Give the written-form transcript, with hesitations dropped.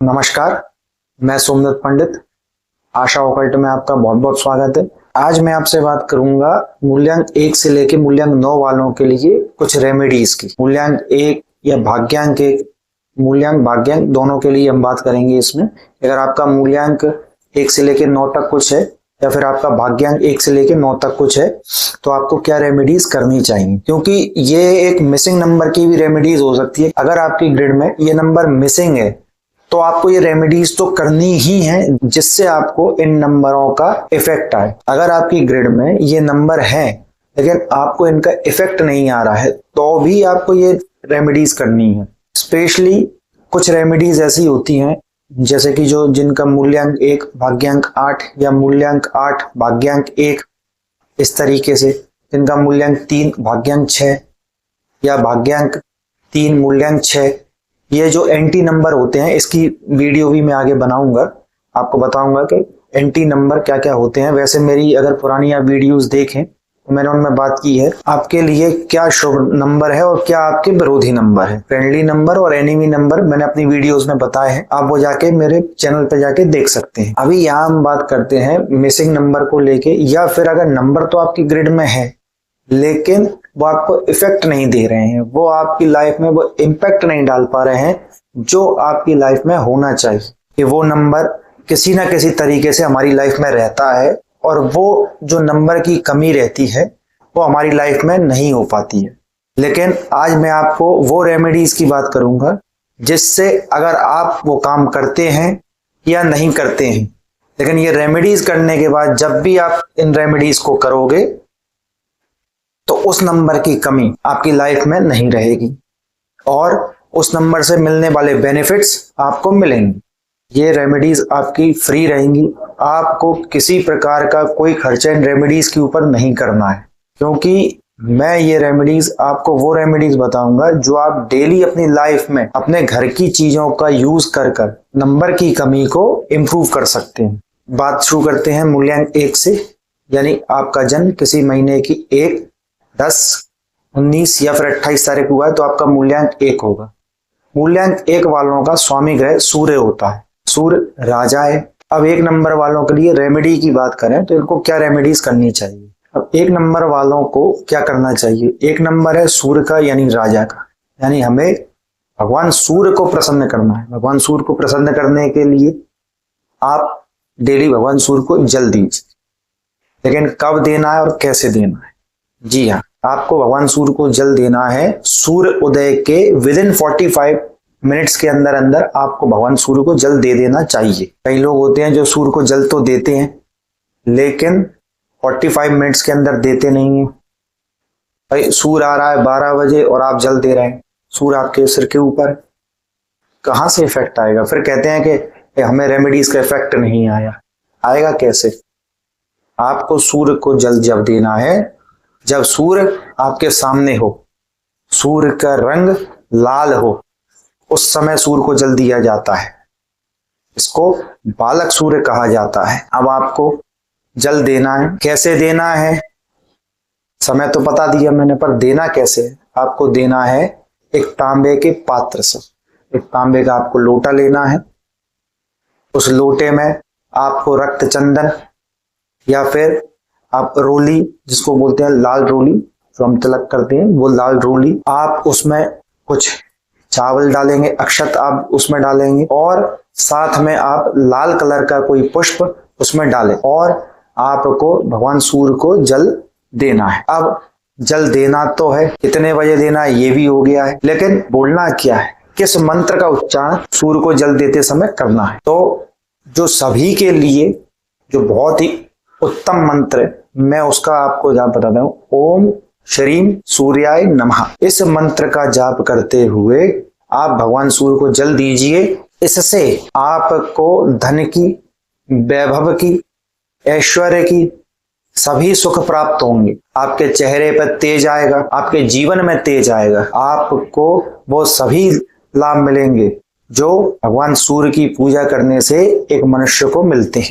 नमस्कार, मैं सोमनाथ पंडित। आशा ओकल्ट में आपका बहुत बहुत स्वागत है। आज मैं आपसे बात करूंगा मूल्यांक 1 से लेकर मूल्यांक 9 वालों के लिए कुछ रेमेडीज की। मूल्यांक 1 या भाग्यांक 1, मूल्यांक भाग्यांक दोनों के लिए हम बात करेंगे इसमें। अगर आपका मूल्यांक 1 से लेकर 9 तक कुछ है या फिर आपका भाग्यांक 1 से लेकर 9 तक कुछ है तो आपको क्या रेमेडीज करनी चाहिए, क्योंकि ये एक मिसिंग नंबर की भी रेमेडीज हो सकती है। अगर आपकी ग्रिड में ये नंबर मिसिंग है तो आपको ये रेमेडीज तो करनी ही है जिससे आपको इन नंबरों का इफेक्ट आए। अगर आपकी ग्रिड में ये नंबर है लेकिन आपको इनका इफेक्ट नहीं आ रहा है तो भी आपको ये रेमेडीज करनी है। स्पेशली कुछ रेमेडीज ऐसी होती हैं जैसे कि जिनका मूल्यांक 1 भाग्यांक 8 या मूल्यांक 8 भाग्यांक 1, इस तरीके से जिनका मूल्यांक 3 भाग्यांक 6 या भाग्यांक 3 मूल्यांक 6, ये जो एंटी नंबर होते हैं इसकी वीडियो भी मैं आगे बनाऊंगा, आपको बताऊंगा कि एंटी नंबर क्या क्या होते हैं। वैसे मेरी अगर पुरानी आप वीडियोस देखें तो मैंने उनमें बात की है आपके लिए क्या शुभ नंबर है और क्या आपके विरोधी नंबर है। फ्रेंडली नंबर और एनिमी नंबर मैंने अपनी वीडियोस में बताए हैं, आप वो जाके मेरे चैनल पे जाके देख सकते हैं। अभी यहाँ हम बात करते हैं मिसिंग नंबर को लेके, या फिर अगर नंबर तो आपकी ग्रिड में है लेकिन वो आपको इफेक्ट नहीं दे रहे हैं, वो आपकी लाइफ में वो इम्पैक्ट नहीं डाल पा रहे हैं जो आपकी लाइफ में होना चाहिए। कि वो नंबर किसी ना किसी तरीके से हमारी लाइफ में रहता है और वो जो नंबर की कमी रहती है वो हमारी लाइफ में नहीं हो पाती है। लेकिन आज मैं आपको वो रेमेडीज की बात करूंगा जिससे अगर आप वो काम करते हैं या नहीं करते हैं, लेकिन ये रेमेडीज करने के बाद जब भी आप इन रेमेडीज को करोगे तो उस नंबर की कमी आपकी लाइफ में नहीं रहेगी और उस नंबर से मिलने वाले बेनिफिट्स आपको मिलेंगे। ये रेमेडीज आपकी फ्री रहेंगी, आपको किसी प्रकार का कोई खर्चा इन रेमेडीज के ऊपर नहीं करना है, क्योंकि मैं ये रेमेडीज आपको वो रेमेडीज बताऊंगा जो आप डेली अपनी लाइफ में अपने घर की चीजों का यूज कर कर नंबर की कमी को इम्प्रूव कर सकते हैं। बात शुरू करते हैं मूल्यांक 1 से, यानी आपका जन्म किसी महीने की 1, 10, 19 या फिर 28 तारीख हुआ है तो आपका मूल्यांक 1 होगा। मूल्यांक 1 वालों का स्वामी ग्रह सूर्य होता है, सूर्य राजा है। अब 1 नंबर वालों के लिए रेमेडी की बात करें तो इनको क्या रेमेडीज करनी चाहिए। अब 1 नंबर वालों को क्या करना चाहिए। 1 नंबर है सूर्य का यानी राजा का, यानी हमें भगवान सूर्य को प्रसन्न करना है। भगवान सूर्य को प्रसन्न करने के लिए आप डेली भगवान सूर्य को जल दीजिए, लेकिन कब देना है और कैसे देना है। जी हाँ, आपको भगवान सूर्य को जल देना है सूर्य उदय के विदिन 45 मिनट्स के अंदर अंदर आपको भगवान सूर्य को जल दे देना चाहिए। कई लोग होते हैं जो सूर्य को जल तो देते हैं लेकिन 45 मिनट्स के अंदर देते नहीं है। भाई सूर्य आ रहा है 12 बजे और आप जल दे रहे हैं, सूर्य आपके सिर के ऊपर, कहां से इफेक्ट आएगा। फिर कहते हैं कि हमें रेमेडीज का इफेक्ट नहीं आया, आएगा कैसे। आपको सूर्य को जल जब देना है जब सूर्य आपके सामने हो, सूर्य का रंग लाल हो, उस समय सूर्य को जल दिया जाता है। इसको बालक सूर्य कहा जाता है। अब आपको जल देना है, कैसे देना है, समय तो बता दिया मैंने, पर देना कैसे है। आपको देना है एक तांबे के पात्र से। एक तांबे का आपको लोटा लेना है, उस लोटे में आपको रक्त चंदन या फिर आप रोली, जिसको बोलते हैं लाल रोली, जो हम तिलक करते हैं वो लाल रोली, आप उसमें कुछ चावल डालेंगे, अक्षत आप उसमें डालेंगे और साथ में आप लाल कलर का कोई पुष्प उसमें डालें और आपको भगवान सूर्य को जल देना है। अब जल देना तो है, कितने बजे देना है ये भी हो गया है, लेकिन बोलना क्या है, किस मंत्र का उच्चारण सूर्य को जल देते समय करना है। तो जो सभी के लिए जो बहुत ही उत्तम मंत्र है मैं उसका आपको जाप बताता हूँ। ओम श्रीम सूर्याय नमः। इस मंत्र का जाप करते हुए आप भगवान सूर्य को जल दीजिए। इससे आपको धन की, वैभव की, ऐश्वर्य की सभी सुख प्राप्त होंगे। आपके चेहरे पर तेज आएगा, आपके जीवन में तेज आएगा, आपको वो सभी लाभ मिलेंगे जो भगवान सूर्य की पूजा करने से एक मनुष्य को मिलते हैं।